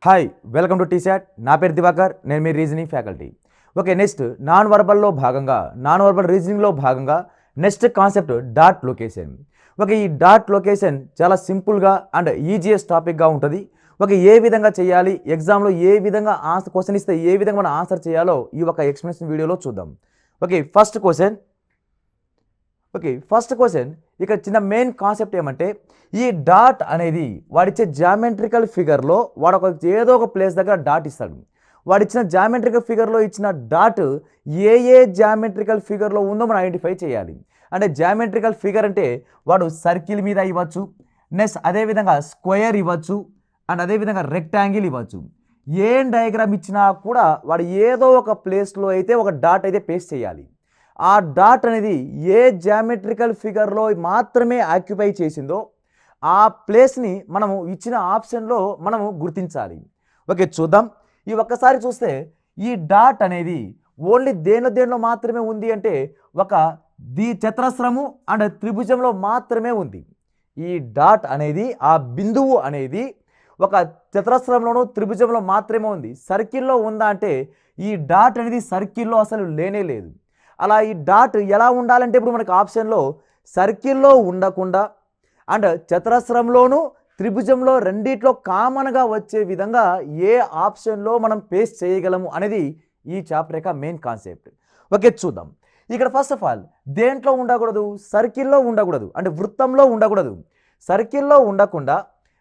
Hi welcome to T-SAT. నా పేరు దివాకర్, నేను మీ reasoning faculty. Okay, next non verbal రీజనింగ్లో భాగంగా next concept dot location. Okay, ఈ డాట్ లొకేషన్ చాలా సింపుల్గా అండ్ ఈజియెస్ట్ టాపిక్గా ఉంటుంది. ఓకే, ఏ విధంగా చేయాలి, ఎగ్జామ్లో ఏ విధంగా ఆన్సర్ క్వశ్చన్ ఇస్తే ఏ విధంగా మనం ఆన్సర్ చేయాలో ఈ ఒక ఎక్స్ప్లెనేషన్ వీడియోలో చూద్దాం. ఓకే, ఫస్ట్ క్వశ్చన్ ఇక్కడ చిన్న మెయిన్ కాన్సెప్ట్ ఏమంటే, ఈ డాట్ అనేది వాడిచ్చే జామెట్రికల్ ఫిగర్లో వాడు ఏదో ఒక ప్లేస్ దగ్గర డాట్ ఇస్తాడు. వాడిచ్చిన జామెట్రికల్ ఫిగర్లో ఇచ్చిన డాట్ ఏ జామెట్రికల్ ఫిగర్లో ఉందో మనం ఐడెంటిఫై చేయాలి. అంటే జామెట్రికల్ ఫిగర్ అంటే వాడు సర్కిల్ మీద ఇవ్వచ్చు, నెక్స్ట్ అదేవిధంగా స్క్వేర్ ఇవ్వచ్చు, అండ్ అదేవిధంగా రెక్టాంగిల్ ఇవ్వచ్చు. ఏ డయాగ్రామ్ ఇచ్చినా కూడా వాడు ఏదో ఒక ప్లేస్లో అయితే ఒక డాట్ అయితే పేస్ట్ చేయాలి. ఆ డాట్ అనేది ఏ జామెట్రికల్ ఫిగర్లో మాత్రమే ఆక్యుపై చేసిందో ఆ ప్లేస్ని మనము ఇచ్చిన ఆప్షన్లో మనము గుర్తించాలి. ఓకే, చూద్దాం. ఈ ఒక్కసారి చూస్తే ఈ డాట్ అనేది ఓన్లీ దేనిలో మాత్రమే ఉంది అంటే ఒక చతురస్రము అండ్ త్రిభుజంలో మాత్రమే ఉంది. ఈ డాట్ అనేది ఆ బిందువు అనేది ఒక చతురస్రంలోనూ త్రిభుజంలో మాత్రమే ఉంది. సర్కిల్లో ఉందా అంటే ఈ డాట్ అనేది సర్కిల్లో అసలు లేనే లేదు. అలా ఈ డాట్ ఎలా ఉండాలంటే ఇప్పుడు మనకు ఆప్షన్లో సర్కిల్లో ఉండకుండా అండ్ చతురస్రంలోనూ త్రిభుజంలో రెండిట్లో కామన్గా వచ్చే విధంగా ఏ ఆప్షన్లో మనం పేస్ట్ చేయగలము అనేది ఈ చాప్టర్ యొక్క మెయిన్ కాన్సెప్ట్. ఓకే, చూద్దాం. ఇక్కడ ఫస్ట్ ఆఫ్ ఆల్ దేంట్లో ఉండకూడదు, సర్కిల్లో ఉండకూడదు, అంటే వృత్తంలో ఉండకూడదు. సర్కిల్లో ఉండకుండా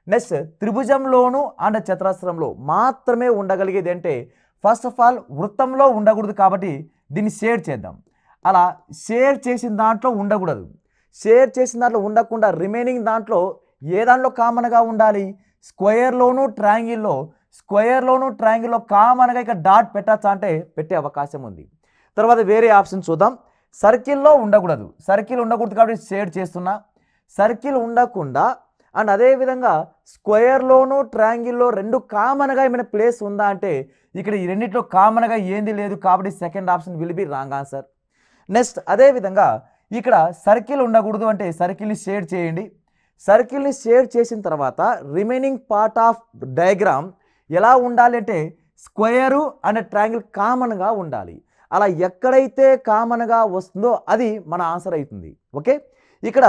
నెక్స్ట్ త్రిభుజంలోను అండ్ చతురస్రంలో మాత్రమే ఉండగలిగేది అంటే ఫస్ట్ ఆఫ్ ఆల్ వృత్తంలో ఉండకూడదు. కాబట్టి దీన్ని షేడ్ చేద్దాం. అలా షేర్ చేసిన దాంట్లో ఉండకూడదు. షేర్ చేసిన దాంట్లో ఉండకుండా రిమైనింగ్ దాంట్లో ఏ దాంట్లో కామన్గా ఉండాలి, స్క్వేర్లోను ట్రయాంగిల్లో కామన్గా ఇక డాట్ పెట్టచ్చా అంటే పెట్టే అవకాశం ఉంది. తర్వాత వేరే ఆప్షన్ చూద్దాం. సర్కిల్లో ఉండకూడదు కాబట్టి షేడ్ చేస్తున్నా. సర్కిల్ ఉండకుండా అండ్ అదేవిధంగా స్క్వేర్లోను ట్రయాంగిల్లో రెండు కామన్గా ఏమైనా ప్లేస్ ఉందా అంటే ఇక్కడ ఈ రెండింటిలో కామన్గా ఏంది లేదు. కాబట్టి second option will be wrong answer. Next అదేవిధంగా ఇక్కడ సర్కిల్ ఉండకూడదు అంటే సర్కిల్ని షేడ్ చేయండి. సర్కిల్ని షేడ్ చేసిన తర్వాత రిమైనింగ్ పార్ట్ ఆఫ్ డయాగ్రామ్ ఎలా ఉండాలి అంటే స్క్వేరు అండ్ ట్రయాంగిల్ కామన్గా ఉండాలి. అలా ఎక్కడైతే కామన్గా వస్తుందో అది మన ఆన్సర్ అవుతుంది. ఓకే, ఇక్కడ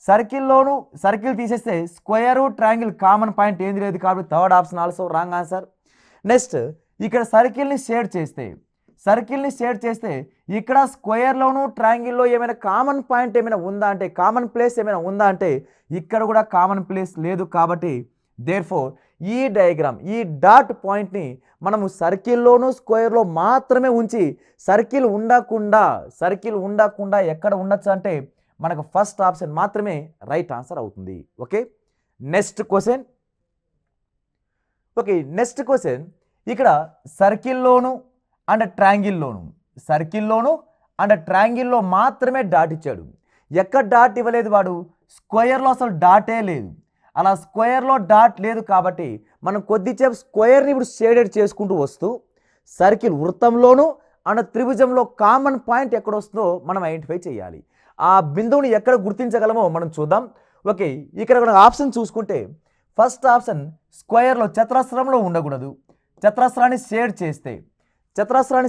సర్కిల్ తీసేస్తే స్క్వేరు ట్రయాంగిల్ కామన్ పాయింట్ ఏంది లేదు. కాబట్టి third option also wrong answer. Next ఇక్కడ సర్కిల్ని షేడ్ చేస్తే ఇక్కడ స్క్వేర్లోను ట్రయాంగిల్లో ఏమైనా కామన్ పాయింట్ ఏమైనా ఉందా అంటే కామన్ ప్లేస్ ఏమైనా ఉందా అంటే ఇక్కడ కూడా కామన్ ప్లేస్ లేదు. కాబట్టి దేర్ఫోర్ ఈ డాట్ పాయింట్ని మనము సర్కిల్లోను స్క్వేర్లో మాత్రమే ఉంచి సర్కిల్ ఉండకుండా ఎక్కడ ఉండొచ్చు అంటే మనకు ఫస్ట్ ఆప్షన్ మాత్రమే రైట్ ఆన్సర్ అవుతుంది. ఓకే, నెక్స్ట్ క్వశ్చన్ ఇక్కడ సర్కిల్లోను అండ్ ట్రయాంగిల్లో మాత్రమే డాట్ ఇచ్చాడు. ఎక్కడ డాట్ ఇవ్వలేదు వాడు, స్క్వేర్లో అసలు డాటే లేదు. అలా స్క్వేర్లో డాట్ లేదు కాబట్టి మనం కొద్దిసేపు స్క్వేర్ని ఇప్పుడు షేడెడ్ చేసుకుంటూ వస్తూ సర్కిల్ వృత్తంలోను అండ్ త్రిభుజంలో కామన్ పాయింట్ ఎక్కడ వస్తుందో మనం ఐడెంటిఫై చేయాలి. ఆ బిందువుని ఎక్కడ గుర్తించగలమో మనం చూద్దాం. ఓకే, ఇక్కడ మనం ఆప్షన్ చూసుకుంటే ఫస్ట్ ఆప్షన్ స్క్వేర్లో చతురస్రంలో ఉండకూడదు. చతురస్రాన్ని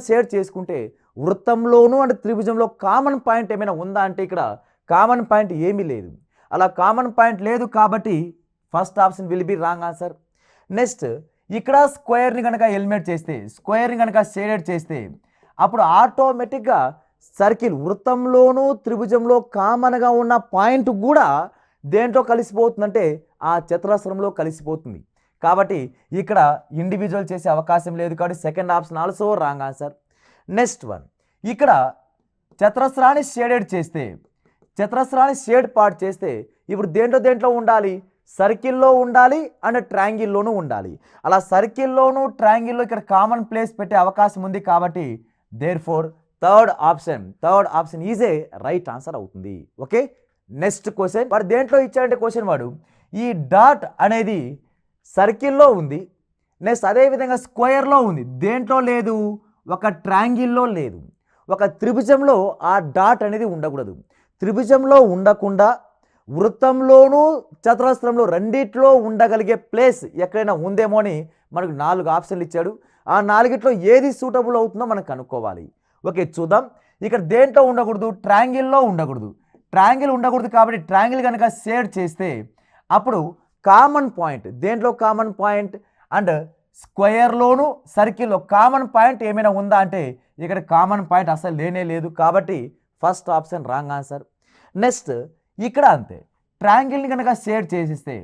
షేడ్ చేసుకుంటే వృత్తంలోను అండ్ త్రిభుజంలో కామన్ పాయింట్ ఏమైనా ఉందా అంటే ఇక్కడ కామన్ పాయింట్ ఏమీ లేదు. అలా కామన్ పాయింట్ లేదు కాబట్టి first option will be wrong answer. Next ఇక్కడ స్క్వేర్ని కనుక షేడెడ్ చేస్తే అప్పుడు ఆటోమేటిక్గా సర్కిల్ వృత్తంలోను త్రిభుజంలో కామన్గా ఉన్న పాయింట్ కూడా దేంట్లో కలిసిపోతుందంటే ఆ చతురస్రంలో కలిసిపోతుంది. కాబట్టి ఇక్కడ ఇండివిజువల్ చేసే అవకాశం లేదు. కాబట్టి second option also wrong answer. Next one, ఇక్కడ చతురస్రాన్ని షేడ్ పార్ట్ చేస్తే ఇప్పుడు దేంట్లో ఉండాలి, సర్కిల్లో ఉండాలి అండ్ ట్రయాంగిల్లోనూ ఉండాలి. అలా సర్కిల్లోను ట్రయాంగిల్లో ఇక్కడ కామన్ ప్లేస్ పెట్టే అవకాశం ఉంది. కాబట్టి therefore third option is a right answer అవుతుంది. ఓకే, నెక్స్ట్ క్వశ్చన్ వాడు దేంట్లో ఇచ్చాడంటే క్వశ్చన్ వాడు ఈ డాట్ అనేది సర్కిల్లో ఉంది, నెక్స్ట్ అదేవిధంగా స్క్వేర్లో ఉంది, దేంట్లో లేదు, ఒక ట్రయాంగిల్లో లేదు, ఒక త్రిభుజంలో ఆ డాట్ అనేది ఉండకూడదు. త్రిభుజంలో ఉండకుండా వృత్తంలోనూ చతురస్రంలో రెండిట్లో ఉండగలిగే ప్లేస్ ఎక్కడైనా ఉందేమో అని మనకు 4 ఆప్షన్లు ఇచ్చాడు. ఆ 4గిట్లో ఏది సూటబుల్ అవుతుందో మనం కనుక్కోవాలి. ఓకే, చూద్దాం. ఇక్కడ దేంట్లో ఉండకూడదు? ట్రయాంగిల్లో ఉండకూడదు. ట్రయాంగిల్ ఉండకూడదు కాబట్టి ట్రయాంగిల్ కనుక షేడ్ చేస్తే అప్పుడు కామన్ పాయింట్, దేంట్లో కామన్ పాయింట్ అండ్ స్క్వేర్లోను సర్కిల్లో కామన్ పాయింట్ ఏమైనా ఉందా అంటే ఇక్కడ కామన్ పాయింట్ అసలు లేనే లేదు. కాబట్టి first option wrong answer. Next ఇక్కడ అంతే, ట్రయాంగిల్ని కనుక షేడ్ చేసేస్తే,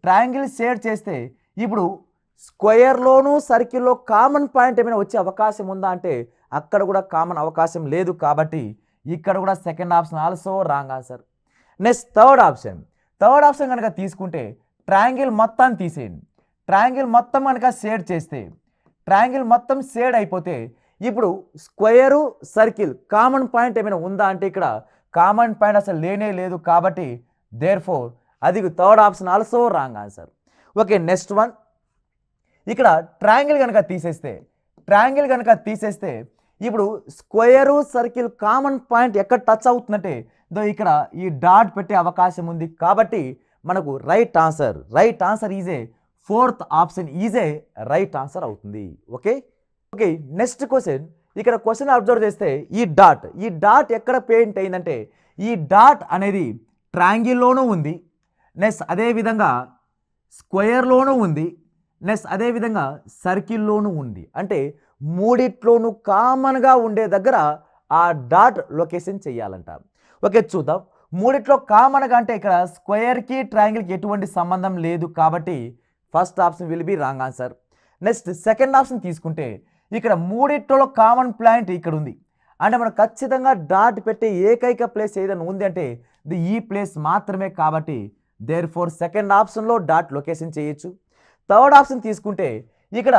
ట్రయాంగిల్ షేడ్ చేస్తే ఇప్పుడు స్క్వేర్లోను సర్కిల్లో కామన్ పాయింట్ ఏమైనా వచ్చే అవకాశం ఉందా అంటే అక్కడ కూడా కామన్ అవకాశం లేదు. కాబట్టి ఇక్కడ కూడా second option also wrong answer. Next third option కనుక తీసుకుంటే ట్రయాంగిల్ మొత్తాన్ని తీసేయండి. ట్రయాంగిల్ మొత్తం కనుక షేడ్ చేస్తే, ట్రయాంగిల్ మొత్తం షేడ్ అయిపోతే ఇప్పుడు స్క్వేరు సర్కిల్ కామన్ పాయింట్ ఏమైనా ఉందా అంటే ఇక్కడ కామన్ పాయింట్ అసలు లేనే లేదు. కాబట్టి దేర్ఫోర్ అది third option also wrong answer. Okay, next one. ఇక్కడ ట్రయాంగిల్ కనుక తీసేస్తే ఇప్పుడు స్క్వేరు సర్కిల్ కామన్ పాయింట్ ఎక్కడ టచ్ అవుతుందంటే ఇక్కడ ఈ డాట్ పెట్టే అవకాశం ఉంది. కాబట్టి మనకు right answer is a fourth option is a right answer అవుతుంది. Okay, next question. ఇక్కడ క్వశ్చన్ అబ్జర్వ్ చేస్తే ఈ డాట్ ఎక్కడ పెయింట్ అయిందంటే ఈ డాట్ అనేది ట్రయాంగిల్లోనూ ఉంది, నెక్స్ట్ అదేవిధంగా స్క్వేర్లోనూ ఉంది, నెక్స్ట్ అదేవిధంగా సర్కిల్లోనూ ఉంది. అంటే మూడిట్లోనూ కామన్గా ఉండే దగ్గర ఆ డాట్ లొకేషన్ చేయాలంట. ఓకే, చూద్దాం. మూడిట్లో కామన్గా అంటే ఇక్కడ స్క్వేర్కి ట్రయాంగిల్కి ఎటువంటి సంబంధం లేదు. కాబట్టి first option will be wrong answer. Next second option తీసుకుంటే ఇక్కడ మూడిట్లో కామన్ పాయింట్ ఇక్కడ ఉంది. అంటే మనం ఖచ్చితంగా డాట్ పెట్టే ఏకైక ప్లేస్ ఏదైనా ఉంది అంటే ఇది ఈ ప్లేస్ మాత్రమే. కాబట్టి దేర్ఫోర్ సెకండ్ ఆప్షన్లో డాట్ లొకేషన్ చేయొచ్చు. థర్డ్ ఆప్షన్ తీసుకుంటే ఇక్కడ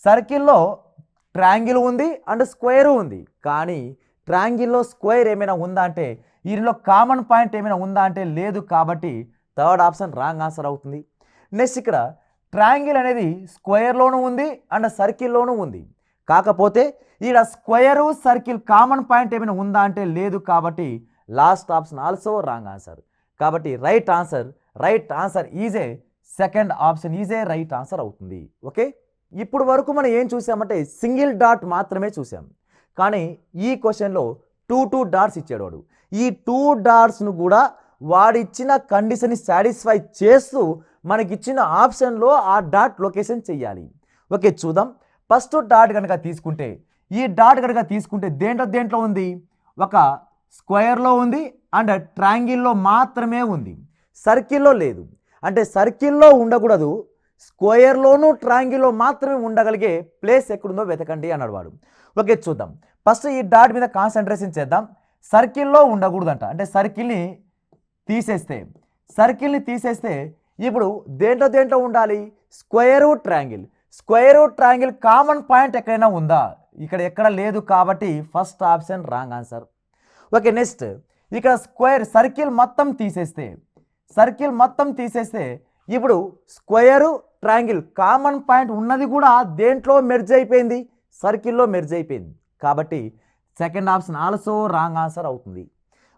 సర్కిల్లో ట్రయాంగిల్ ఉంది అండ్ స్క్వేర్ ఉంది, కానీ ట్రయాంగిల్లో స్క్వేర్ ఏమైనా ఉందా అంటే దీనిలో కామన్ పాయింట్ ఏమైనా ఉందా అంటే లేదు. కాబట్టి థర్డ్ ఆప్షన్ రాంగ్ ఆన్సర్ అవుతుంది. నెక్స్ట్ ఇక్కడ ట్రయాంగిల్ అనేది స్క్వేర్లోనూ ఉంది అండ్ సర్కిల్లోనూ ఉంది, కాకపోతే ఇక్కడ స్క్వేరు సర్కిల్ కామన్ పాయింట్ ఏమైనా ఉందా అంటే లేదు. కాబట్టి last option also wrong answer. కాబట్టి right answer is a second option is a right answer అవుతుంది. ఓకే, ఇప్పుడు వరకు మనం ఏం చూసామంటే సింగిల్ డాట్ మాత్రమే చూసాం, కానీ ఈ క్వశ్చన్లో టూ డాట్స్ ఇచ్చాడు వాడు. ఈ 2 డాట్స్ను కూడా వాడిచ్చిన కండిషన్ని సాటిస్ఫై చేస్తూ మనకిచ్చిన ఆప్షన్లో ఆ డాట్ లొకేషన్ చెయ్యాలి. ఓకే, చూద్దాం. ఫస్ట్ డాట్ కనుక తీసుకుంటే ఈ డాట్ కనుక తీసుకుంటే దేంట్లో ఉంది? ఒక స్క్వేర్లో ఉంది అండ్ ట్రయాంగిల్లో మాత్రమే ఉంది, సర్కిల్లో లేదు. అంటే సర్కిల్లో ఉండకూడదు, స్క్వేర్లోను ట్రయాంగిల్లో మాత్రమే ఉండగలిగే ప్లేస్ ఎక్కడుందో వెతకండి అన్నాడు వాడు. ఓకే, చూద్దాం. ఫస్ట్ ఈ డాట్ మీద కాన్సన్ట్రేషన్ చేద్దాం. సర్కిల్లో ఉండకూడదంట, అంటే సర్కిల్ని తీసేస్తే ఇప్పుడు దేంట్లో ఉండాలి? స్క్వేరు ట్రయాంగిల్ కామన్ పాయింట్ ఎక్కడైనా ఉందా? ఇక్కడ ఎక్కడ లేదు. కాబట్టి first option wrong answer. Okay, next ఇక్కడ సర్కిల్ మొత్తం తీసేస్తే ఇప్పుడు స్క్వేరు ట్రయాంగిల్ కామన్ పాయింట్ ఉన్నది కూడా దేంట్లో మెర్జ్ అయిపోయింది? సర్కిల్లో మెర్జ్ అయిపోయింది. కాబట్టి second option also wrong answer అవుతుంది.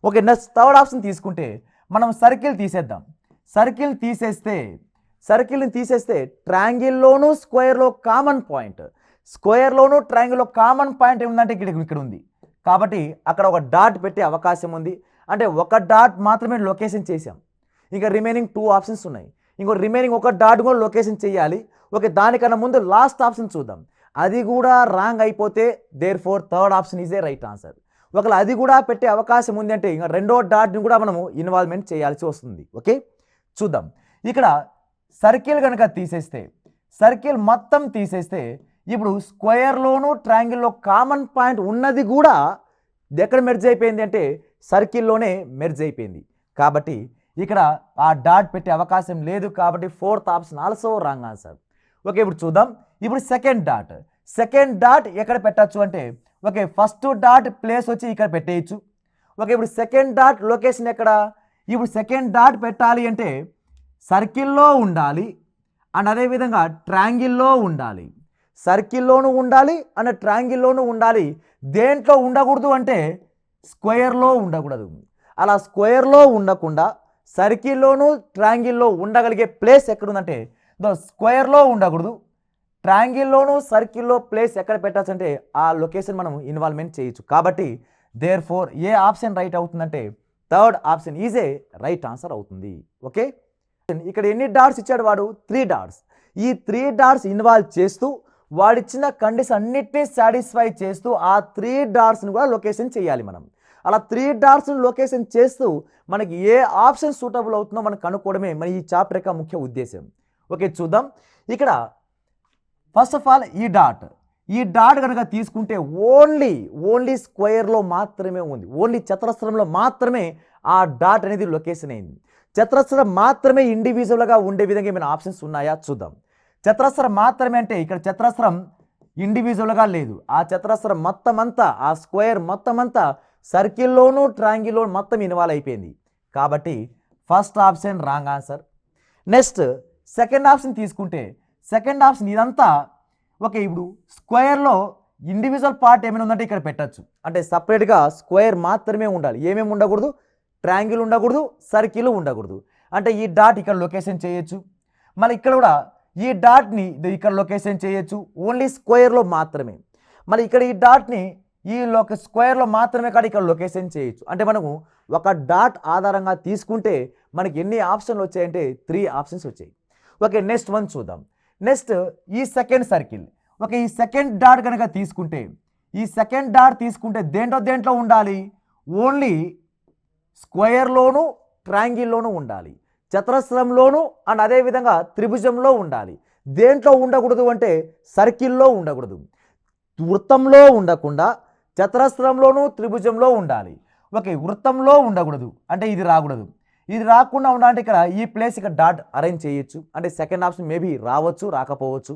ఓకే, నెక్స్ట్ థర్డ్ ఆప్షన్ తీసుకుంటే మనం సర్కిల్ని తీసేస్తే ట్రయాంగిల్లోను స్క్వేర్లో కామన్ పాయింట్, స్క్వేర్లోను ట్రయాంగిల్లో కామన్ పాయింట్ ఏముందంటే ఇక్కడ ఉంది. కాబట్టి అక్కడ ఒక డాట్ పెట్టే అవకాశం ఉంది. అంటే ఒక డాట్ మాత్రమే లొకేషన్ చేసాం, ఇంకా రిమైనింగ్ 2 ఆప్షన్స్ ఉన్నాయి. రిమైనింగ్ ఒక డాట్ కూడా లొకేషన్ చేయాలి. ఓకే, దానికన్నా ముందు లాస్ట్ ఆప్షన్ చూద్దాం. అది కూడా రాంగ్ అయిపోతే therefore third option is a right answer. ఒకవేళ అది కూడా పెట్టే అవకాశం ఉంది అంటే ఇంకా రెండో డాట్ని కూడా మనము ఇన్వాల్వ్మెంట్ చేయాల్సి వస్తుంది. ఓకే, చూద్దాం. ఇక్కడ సర్కిల్ కనుక సర్కిల్ మొత్తం తీసేస్తే ఇప్పుడు స్క్వేర్లోను ట్రయాంగిల్లో కామన్ పాయింట్ ఉన్నది కూడా ఎక్కడ మెర్జ్ అయిపోయింది అంటే సర్కిల్లోనే మెర్జ్ అయిపోయింది. కాబట్టి ఇక్కడ ఆ డాట్ పెట్టే అవకాశం లేదు. కాబట్టి fourth option also wrong answer. Okay, ఇప్పుడు చూద్దాం. ఇప్పుడు సెకండ్ డాట్ ఎక్కడ పెట్టచ్చు అంటే ఓకే, ఫస్ట్ డాట్ ప్లేస్ వచ్చి ఇక్కడ పెట్టేయచ్చు. ఓకే, ఇప్పుడు సెకండ్ డాట్ లొకేషన్ ఎక్కడ? ఇప్పుడు సెకండ్ డాట్ పెట్టాలి అంటే సర్కిల్లో ఉండాలి అండ్ అదేవిధంగా ట్రయాంగిల్లో ఉండాలి, సర్కిల్లోనూ ఉండాలి అండ్ ట్రయాంగిల్లోనూ ఉండాలి. దేంట్లో ఉండకూడదు అంటే స్క్వేర్లో ఉండకూడదు. అలా స్క్వేర్లో ఉండకుండా సర్కిల్లోనూ ట్రయాంగిల్లో ఉండగలిగే ప్లేస్ ఎక్కడుందంటే స్క్వేర్లో ఉండకూడదు, ట్రయాంగిల్లోను సర్కిల్లో ప్లేస్ ఎక్కడ పెట్టచ్చు అంటే ఆ లొకేషన్ మనం ఇన్వాల్వ్మెంట్ చేయొచ్చు. కాబట్టి therefore a option right అవుతుందంటే third option is a right answer అవుతుంది. ఓకే, ఇక్కడ ఎన్ని డాట్స్ ఇచ్చాడు వాడు? 3 డాట్స్. ఈ 3 డాట్స్ ఇన్వాల్వ్ చేస్తూ వాడిచ్చిన కండిషన్ అన్నిటినీ సాటిస్ఫై చేస్తూ ఆ 3 డాట్స్ని కూడా లొకేషన్ చేయాలి మనం. అలా 3 డాట్స్ని లొకేషన్ చేస్తూ మనకి ఏ ఆప్షన్ సూటబుల్ అవుతుందో మనం కనుక్కోవడమే మన ఈ చాప్టర్ యొక్క ముఖ్య ఉద్దేశం. ఓకే, చూద్దాం. ఇక్కడ ఫస్ట్ ఆఫ్ ఆల్ ఈ డాట్ కనుక తీసుకుంటే ఓన్లీ స్క్వేర్లో మాత్రమే ఉంది, ఓన్లీ చతురస్రంలో మాత్రమే ఆ డాట్ అనేది లొకేషన్ అయింది. చతురస్రం మాత్రమే ఇండివిజువల్గా ఉండే విధంగా ఏమైనా ఆప్షన్స్ ఉన్నాయా చూద్దాం. చతురస్రం మాత్రమే అంటే ఇక్కడ చతురస్రం ఇండివిజువల్గా లేదు. ఆ చతురస్రం మొత్తం అంతా, ఆ స్క్వేర్ మొత్తం అంతా సర్కిల్లోనూ ట్రయాంగిల్లోనూ మొత్తం ఇన్వాల్వ్ అయిపోయింది. కాబట్టి first option wrong answer. Next second option తీసుకుంటే సెకండ్ ఆప్షన్ ఇదంతా ఓకే. ఇప్పుడు స్క్వేర్లో ఇండివిజువల్ పార్ట్ ఏమైనా ఉందంటే ఇక్కడ పెట్టచ్చు. అంటే సపరేట్గా స్క్వేర్ మాత్రమే ఉండాలి, ఏమేమి ఉండకూడదు, ట్రయాంగిల్ ఉండకూడదు, సర్కిల్ ఉండకూడదు. అంటే ఈ డాట్ ఇక్కడ లొకేషన్ చేయొచ్చు. మళ్ళీ ఇక్కడ కూడా ఈ డాట్ని ఇక్కడ లొకేషన్ చేయొచ్చు, ఓన్లీ స్క్వేర్లో మాత్రమే. మళ్ళీ ఇక్కడ ఈ డాట్ని ఈ స్క్వేర్లో మాత్రమే కాదు ఇక్కడ లొకేషన్ చేయొచ్చు. అంటే మనము ఒక డాట్ ఆధారంగా తీసుకుంటే మనకి ఎన్ని ఆప్షన్లు వచ్చాయంటే 3 ఆప్షన్స్ వచ్చాయి. ఓకే, నెక్స్ట్ వన్ చూద్దాం. నెక్స్ట్ ఈ సెకండ్ సర్కిల్. ఓకే, ఈ సెకండ్ డాట్ కనుక తీసుకుంటే దేంట్లో ఉండాలి? ఓన్లీ స్క్వేర్లోను ట్రయాంగిల్లోనూ ఉండాలి, చతురస్రంలోను అండ్ అదేవిధంగా త్రిభుజంలో ఉండాలి. దేంట్లో ఉండకూడదు అంటే సర్కిల్లో ఉండకూడదు, వృత్తంలో ఉండకుండా చతురస్రంలోను త్రిభుజంలో ఉండాలి. ఓకే, వృత్తంలో ఉండకూడదు అంటే ఇది రాకూడదు. ఇది రాకుండా ఉండాలంటే ఇక్కడ ఈ ప్లేస్ ఇక్కడ డాట్ అరేంజ్ చేయొచ్చు. అంటే సెకండ్ ఆప్షన్ మేబీ రావచ్చు, రాకపోవచ్చు.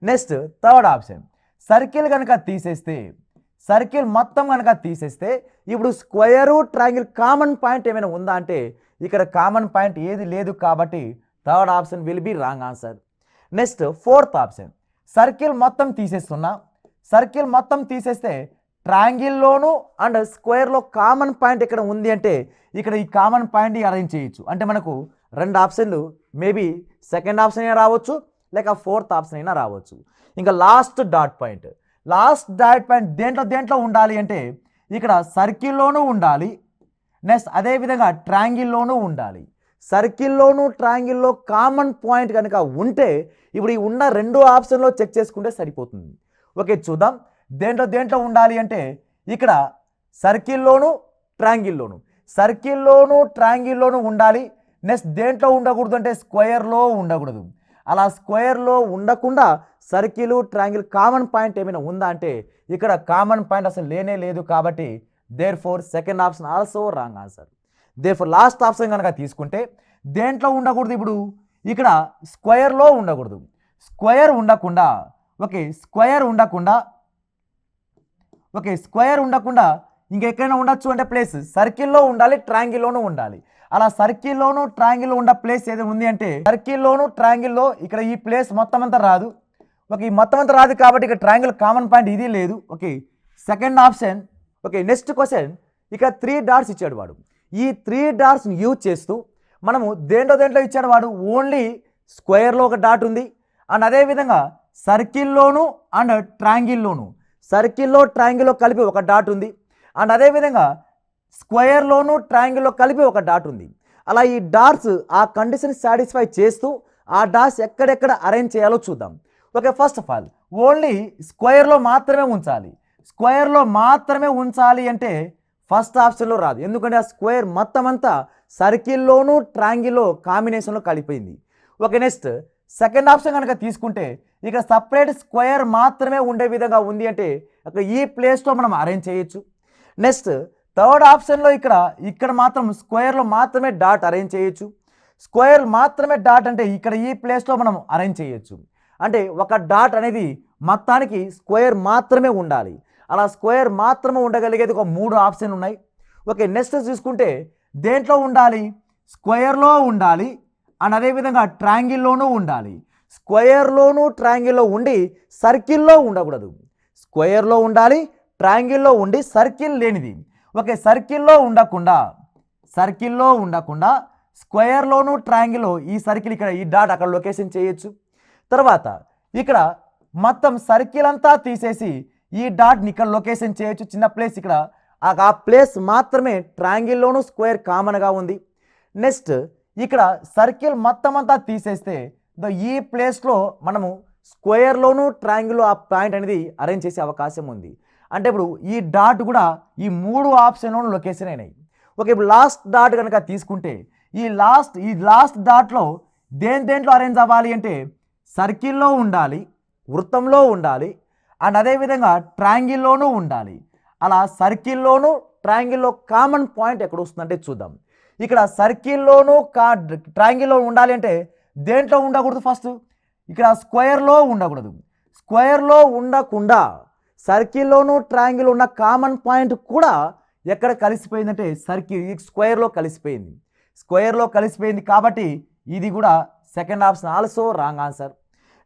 నెక్స్ట్ థర్డ్ ఆప్షన్ సర్కిల్ కనుక తీసేస్తే, సర్కిల్ మొత్తం కనుక తీసేస్తే ఇప్పుడు స్క్వేరు ట్రయాంగిల్ కామన్ పాయింట్ ఏమైనా ఉందా అంటే ఇక్కడ కామన్ పాయింట్ ఏది లేదు. కాబట్టి third option will be wrong answer. Next fourth option circle మొత్తం తీసేస్తున్నా, సర్కిల్ మొత్తం తీసేస్తే ట్రయాంగిల్లోను అండ్ స్క్వేర్లో కామన్ పాయింట్ ఇక్కడ ఉంది అంటే ఇక్కడ ఈ కామన్ పాయింట్ అరేంజ్ చేయొచ్చు. అంటే మనకు 2 ఆప్షన్లు మేబీ సెకండ్ ఆప్షన్ అయినా రావచ్చు, లేక ఫోర్త్ ఆప్షన్ అయినా రావచ్చు. ఇంకా లాస్ట్ డాట్ పాయింట్ దేంట్లో ఉండాలి అంటే ఇక్కడ సర్కిల్లోనూ ఉండాలి, నెక్స్ట్ అదేవిధంగా ట్రయాంగిల్లోనూ ఉండాలి. సర్కిల్లోను ట్రయాంగిల్లో కామన్ పాయింట్ కనుక ఉంటే ఇప్పుడు ఈ ఉన్న 2 ఆప్షన్లో చెక్ చేసుకుంటే సరిపోతుంది. ఓకే, చూద్దాం. దేంట్లో ఉండాలి అంటే ఇక్కడ సర్కిల్లోను ట్రయాంగిల్లోను ఉండాలి. నెక్స్ట్ దేంట్లో ఉండకూడదు అంటే స్క్వేర్లో ఉండకూడదు. అలా స్క్వేర్లో ఉండకుండా సర్కిల్ ట్రయాంగిల్ కామన్ పాయింట్ ఏమైనా ఉందా అంటే ఇక్కడ కామన్ పాయింట్ అసలు లేనే లేదు. కాబట్టి therefore second option also wrong answer. Therefore last option కనుక తీసుకుంటే దేంట్లో ఉండకూడదు, ఇప్పుడు ఇక్కడ స్క్వేర్లో ఉండకూడదు, స్క్వేర్ ఉండకుండా ఇంకెక్కడైనా ఉండొచ్చు అంటే ప్లేస్ సర్కిల్లో ఉండాలి, ట్రయాంగిల్లోనూ ఉండాలి. అలా సర్కిల్లోను ట్రయాంగిల్లో ఉన్న ప్లేస్ ఏదైనా ఉంది అంటే సర్కిల్లోను ట్రయాంగిల్లో ఇక్కడ ఈ ప్లేస్ మొత్తం అంతా రాదు. ఓకే, ఈ మొత్తం అంతా రాదు కాబట్టి ఇక్కడ ట్రయాంగిల్ కామన్ పాయింట్ ఇది లేదు. Okay, second option. Okay, next question. ఇక్కడ 3 డాట్స్ ఇచ్చాడు వాడు. ఈ 3 డాట్స్ని యూజ్ చేస్తూ మనము దేంట్లో ఇచ్చాడు వాడు? ఓన్లీ స్క్వేర్లో ఒక డాట్ ఉంది అండ్ అదేవిధంగా సర్కిల్లోను అండ్ ట్రయాంగిల్లోను, సర్కిల్లో ట్రయాంగిల్లో కలిపి ఒక డాట్ ఉంది అండ్ అదేవిధంగా స్క్వేర్లోను ట్రయాంగిల్లో కలిపి ఒక డాట్ ఉంది. అలా ఈ డాట్స్ ఆ కండిషన్ సాటిస్ఫై చేస్తూ ఆ డాట్స్ ఎక్కడెక్కడ అరేంజ్ చేయాలో చూద్దాం. Okay, first of all only స్క్వేర్లో మాత్రమే ఉంచాలి అంటే ఫస్ట్ ఆప్షన్లో రాదు. ఎందుకంటే ఆ స్క్వేర్ మొత్తం అంతా సర్కిల్లోను ట్రయాంగిల్లో కాంబినేషన్లో కలిపోయింది. ఓకే, నెక్స్ట్ సెకండ్ ఆప్షన్ కనుక తీసుకుంటే ఇక్కడ సపరేట్ స్క్వేర్ మాత్రమే ఉండే విధంగా ఉంది అంటే అక్కడ ఈ ప్లేస్లో మనం అరేంజ్ చేయొచ్చు. నెక్స్ట్ థర్డ్ ఆప్షన్లో ఇక్కడ మాత్రం స్క్వేర్లో మాత్రమే డాట్ అరేంజ్ చేయొచ్చు. స్క్వేర్ మాత్రమే డాట్ అంటే ఇక్కడ ఈ ప్లేస్లో మనం అరేంజ్ చేయొచ్చు. అంటే ఒక డాట్ అనేది మొత్తానికి స్క్వేర్ మాత్రమే ఉండాలి. అలా స్క్వేర్ మాత్రమే ఉండగలిగేది ఒక 3 ఆప్షన్లు ఉన్నాయి. ఓకే, నెక్స్ట్ చూసుకుంటే దేంట్లో ఉండాలి? స్క్వేర్లో ఉండాలి అండ్ అదేవిధంగా ట్రయాంగిల్లోనూ ఉండాలి. స్క్వేర్లోను ట్రయాంగిల్లో ఉండి సర్కిల్లో ఉండకూడదు. స్క్వేర్లో ఉండాలి, ట్రయాంగిల్లో ఉండి సర్కిల్ లేనిది. ఓకే, సర్కిల్లో ఉండకుండా స్క్వేర్లోను ట్రయాంగిల్లో ఈ సర్కిల్ ఇక్కడ ఈ డాట్ అక్కడ లొకేషన్ చేయొచ్చు. తర్వాత ఇక్కడ మొత్తం సర్కిల్ అంతా తీసేసి ఈ డాట్ని ఇక్కడ లొకేషన్ చేయొచ్చు. చిన్న ప్లేస్ ఇక్కడ ఆ ప్లేస్ మాత్రమే ట్రయాంగిల్లోనూ స్క్వేర్ కామన్గా ఉంది. నెక్స్ట్ ఇక్కడ సర్కిల్ మొత్తం అంతా తీసేస్తే ఈ ప్లేస్లో మనము స్క్వేర్లోనూ ట్రయాంగిల్లో ఆ పాయింట్ అనేది అరేంజ్ చేసే అవకాశం ఉంది. అంటే ఇప్పుడు ఈ డాట్ కూడా ఈ 3 ఆప్షన్లోనూ లొకేషన్ అయినాయి. ఓకే, ఇప్పుడు లాస్ట్ డాట్ కనుక తీసుకుంటే ఈ లాస్ట్ డాట్లో దేంట్లో అరేంజ్ అవ్వాలి అంటే సర్కిల్లో ఉండాలి, వృత్తంలో ఉండాలి, అండ్ అదేవిధంగా ట్రయాంగిల్లోనూ ఉండాలి. అలా సర్కిల్లోనూ ట్రయాంగిల్లో కామన్ పాయింట్ ఎక్కడ వస్తుందంటే చూద్దాం. ఇక్కడ సర్కిల్లోనూ ట్రయాంగిల్లో ఉండాలి అంటే దేంట్లో ఉండకూడదు? ఫస్ట్ ఇక్కడ స్క్వేర్లో ఉండకూడదు. స్క్వేర్లో ఉండకుండా సర్కిల్లోనూ ట్రయాంగిల్ ఉన్న కామన్ పాయింట్ కూడా ఎక్కడ కలిసిపోయిందంటే స్క్వేర్లో కలిసిపోయింది. స్క్వేర్లో కలిసిపోయింది కాబట్టి ఇది కూడా second option also wrong answer.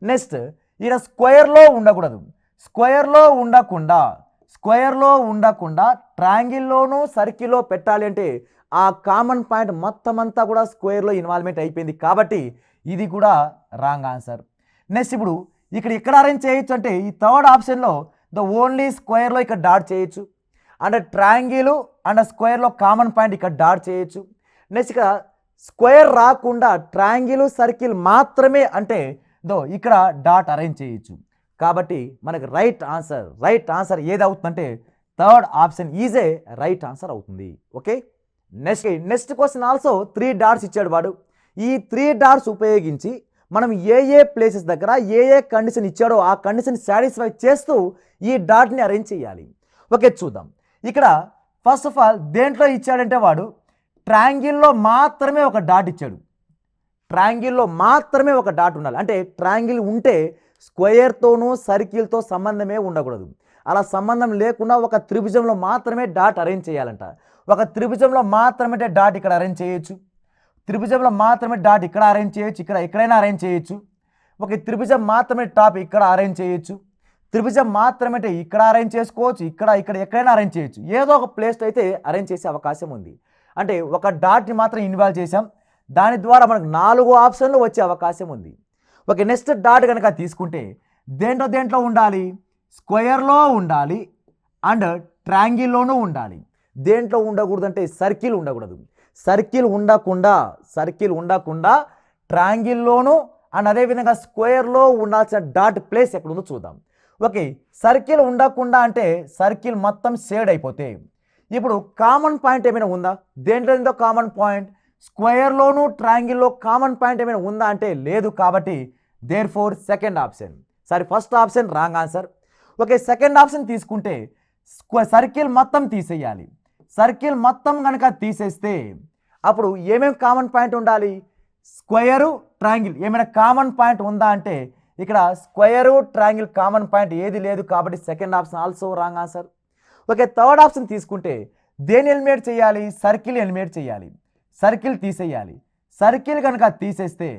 Next ఇక్కడ స్క్వేర్లో ఉండకూడదు. స్క్వేర్లో ఉండకుండా ట్రయాంగిల్లోనూ సర్కిల్లో పెట్టాలి అంటే ఆ కామన్ పాయింట్ మొత్తం అంతా కూడా స్క్వేర్లో ఇన్వాల్వ్మెంట్ అయిపోయింది కాబట్టి ఇది కూడా రాంగ్ ఆన్సర్. నెక్స్ట్ ఇప్పుడు ఇక్కడ అరేంజ్ చేయొచ్చు అంటే ఈ థర్డ్ ఆప్షన్లో ఓన్లీ స్క్వేర్లో ఇక్కడ డాట్ చేయొచ్చు, అండ్ ట్రయాంగిల్ అండ్ స్క్వేర్లో కామన్ పాయింట్ ఇక్కడ డాట్ చేయొచ్చు. నెక్స్ట్ ఇక్కడ స్క్వేర్ రాకుండా ట్రయాంగిల్ సర్కిల్ మాత్రమే అంటే ఇక్కడ డాట్ అరేంజ్ చేయొచ్చు. కాబట్టి మనకు రైట్ ఆన్సర్ ఏది అవుతుందంటే third option is a right answer అవుతుంది. Okay, next question also 3 dots ఇచ్చాడు వాడు. ఈ 3 డాట్స్ ఉపయోగించి మనం ఏ ప్లేసెస్ దగ్గర ఏ కండిషన్ ఇచ్చాడో ఆ కండిషన్ సాటిస్ఫై చేస్తూ ఈ డాట్ని అరేంజ్ చేయాలి. ఓకే, చూద్దాం. ఇక్కడ ఫస్ట్ ఆఫ్ ఆల్ దేంట్లో ఇచ్చాడంటే వాడు ట్రయాంగిల్లో మాత్రమే ఒక డాట్ ఇచ్చాడు. ట్రయాంగిల్లో మాత్రమే ఒక డాట్ ఉండాలి. అంటే ట్రయాంగిల్ ఉంటే స్క్వేర్తోనూ సర్కిల్తో సంబంధమే ఉండకూడదు. అలా సంబంధం లేకుండా ఒక త్రిభుజంలో మాత్రమే డాట్ అరేంజ్ చేయాలంట. ఒక త్రిభుజంలో మాత్రమే డాట్ ఇక్కడ అరేంజ్ చేయొచ్చు, త్రిభుజంలో మాత్రమే డాట్ ఇక్కడ అరేంజ్ చేయొచ్చు, ఎక్కడైనా అరేంజ్ చేయొచ్చు. ఒక త్రిభుజం మాత్రమే టాప్ ఇక్కడ అరేంజ్ చేయొచ్చు, త్రిభుజం మాత్రమే ఇక్కడ అరేంజ్ చేసుకోవచ్చు, ఇక్కడ ఎక్కడైనా అరేంజ్ చేయొచ్చు. ఏదో ఒక ప్లేస్ అయితే అరేంజ్ చేసే అవకాశం ఉంది. అంటే ఒక డాట్ని మాత్రం ఇన్వాల్వ్ చేసాం, దాని ద్వారా మనకు 4 ఆప్షన్లు వచ్చే అవకాశం ఉంది. ఓకే, నెక్స్ట్ డాట్ కనుక తీసుకుంటే దేంట్లో ఉండాలి? స్క్వేర్లో ఉండాలి అండ్ ట్రయాంగిల్లోనూ ఉండాలి. దేంట్లో ఉండకూడదు అంటే సర్కిల్ ఉండకూడదు. సర్కిల్ ఉండకుండా ట్రయాంగిల్లోనూ అండ్ అదేవిధంగా స్క్వేర్లో ఉండాల్సిన డాట్ ప్లేస్ ఎక్కడ ఉందో చూద్దాం. ఓకే, సర్కిల్ ఉండకుండా అంటే సర్కిల్ మొత్తం షేడ్ అయిపోతే ఇప్పుడు కామన్ పాయింట్ ఏమైనా ఉందా? దేంట్లో కామన్ పాయింట్? స్క్వేర్లోనూ ట్రయాంగిల్లో కామన్ పాయింట్ ఏమైనా ఉందా అంటే లేదు. కాబట్టి therefore second option, first option wrong answer. Okay, second option తీసుకుంటే సర్కిల్ మొత్తం తీసేయాలి. సర్కిల్ మొత్తం కనుక తీసేస్తే అప్పుడు ఏమేమి కామన్ పాయింట్ ఉండాలి? స్క్వేరు, ట్రయాంగిల్ ఏమైనా కామన్ పాయింట్ ఉందా అంటే ఇక్కడ స్క్వేరు, ట్రయాంగిల్ కామన్ పాయింట్ ఏది లేదు. కాబట్టి second option also wrong answer. Okay, third option తీసుకుంటే దేని ఎలిమినేట్ చేయాలి? సర్కిల్ ఎలిమినేట్ చేయాలి. సర్కిల్ తీసేయాలి. సర్కిల్ కనుక తీసేస్తే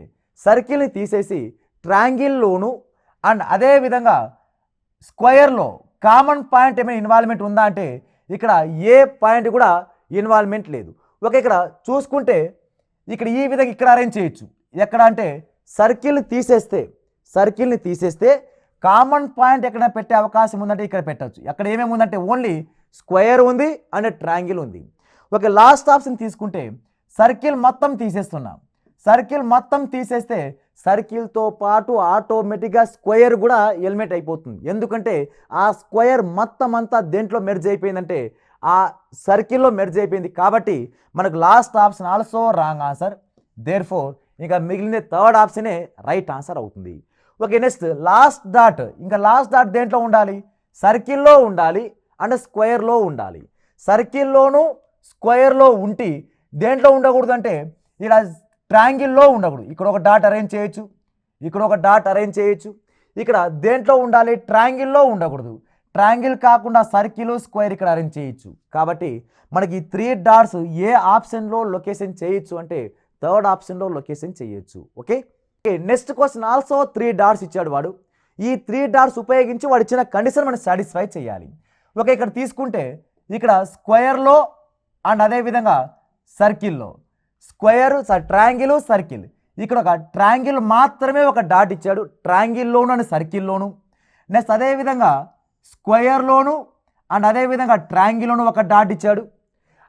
సర్కిల్ని తీసేసి ట్రయాంగిల్లోను అండ్ అదేవిధంగా స్క్వేర్లో కామన్ పాయింట్ ఏమైనా ఇన్వాల్వ్మెంట్ ఉందా అంటే ఇక్కడ ఏ పాయింట్ కూడా ఇన్వాల్వ్మెంట్ లేదు. ఓకే, ఇక్కడ చూసుకుంటే ఇక్కడ ఈ విధంగా ఇక్కడ అరేంజ్ చేయొచ్చు. ఎక్కడ అంటే సర్కిల్ని తీసేస్తే కామన్ పాయింట్ ఎక్కడైనా పెట్టే అవకాశం ఉందంటే ఇక్కడ పెట్టచ్చు. అక్కడ ఏమేమి ఉందంటే ఓన్లీ స్క్వేర్ ఉంది అండ్ ట్రయాంగిల్ ఉంది. ఓకే, లాస్ట్ ఆప్షన్ తీసుకుంటే సర్కిల్ మొత్తం తీసేస్తున్నాం. సర్కిల్ మొత్తం తీసేస్తే సర్కిల్తో పాటు ఆటోమేటిక్గా స్క్వేర్ కూడా ఎలిమినేట్ అయిపోతుంది. ఎందుకంటే ఆ స్క్వేర్ మొత్తం అంతా దేంట్లో మెర్జ్ అయిపోయిందంటే ఆ సర్కిల్లో మెర్జ్ అయిపోయింది. కాబట్టి మనకు last option also wrong answer. Therefore ఇంకా మిగిలిన థర్డ్ ఆప్షనే రైట్ ఆన్సర్ అవుతుంది. Okay, next last dot. Last dot దేంట్లో ఉండాలి? సర్కిల్లో ఉండాలి అండ్ స్క్వేర్లో ఉండాలి. సర్కిల్లోను స్క్వేర్లో ఉండి దేంట్లో ఉండకూడదు అంటే ఇలా ట్రయాంగిల్లో ఉండకూడదు. ఇక్కడ ఒక డాట్ అరేంజ్ చేయొచ్చు, ఇక్కడ దేంట్లో ఉండాలి? ట్రయాంగిల్లో ఉండకూడదు. ట్రయాంగిల్ కాకుండా సర్కిల్, స్క్వేర్ ఇక్కడ అరేంజ్ చేయొచ్చు. కాబట్టి మనకి 3 డాట్స్ ఏ ఆప్షన్లో లొకేషన్ చేయొచ్చు అంటే థర్డ్ ఆప్షన్లో లొకేషన్ చేయొచ్చు. Okay, next question also 3 dots ఇచ్చాడు వాడు. ఈ 3 డాట్స్ ఉపయోగించి వాడు ఇచ్చిన కండిషన్ మనం సాటిస్ఫై చేయాలి. ఓకే, ఇక్కడ తీసుకుంటే ఇక్కడ స్క్వేర్లో అండ్ అదేవిధంగా సర్కిల్లో ట్రయాంగిల్, సర్కిల్. ఇక్కడ ఒక ట్రయాంగిల్ మాత్రమే ఒక డాట్ ఇచ్చాడు. ట్రయాంగిల్లోను అండ్ సర్కిల్లోను నెక్స్ట్ అదేవిధంగా స్క్వేర్లోను అండ్ అదేవిధంగా ట్రయాంగిల్లోను ఒక డాట్ ఇచ్చాడు.